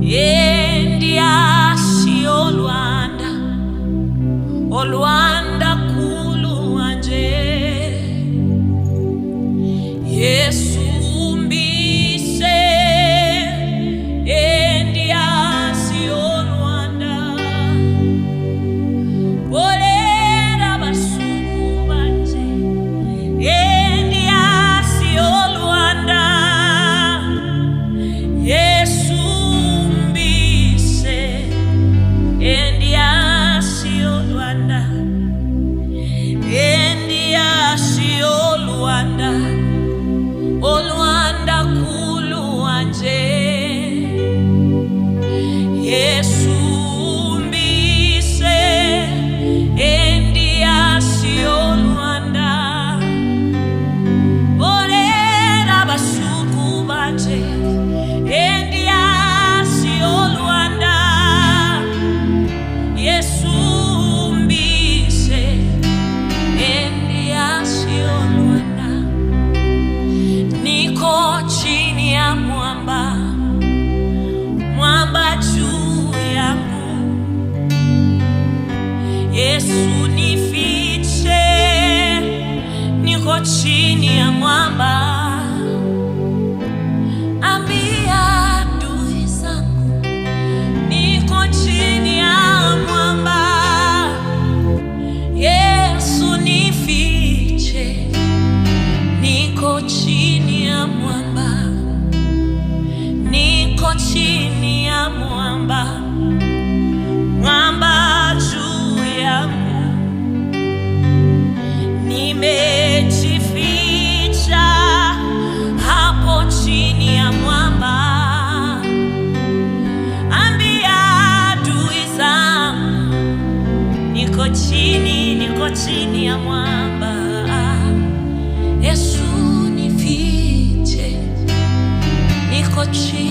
endi asi Olwanda kulu anje Yesu umbise endi asi Olwanda bolera basuku banje endi asi Olwanda Yesu umbise endi asi Olwanda endi asi Olwanda Olwanda kulu anje Yesu umbise endi asi Olwanda bolera basuku banje endi asi Olwanda Yesu umbise endi asi Olwanda niko chini ya mwamba juu yangu Yesu nifiche niko chini ya mwamba ambia adui zangu niko chini ya mwamba Yesu nifiche niko chini ya mwamba niko chini ya mwamba juu yangu nimejificha hapo chini ya mwamba ambia adui zangu niko chini ya mwamba Yesu nifiche niko chini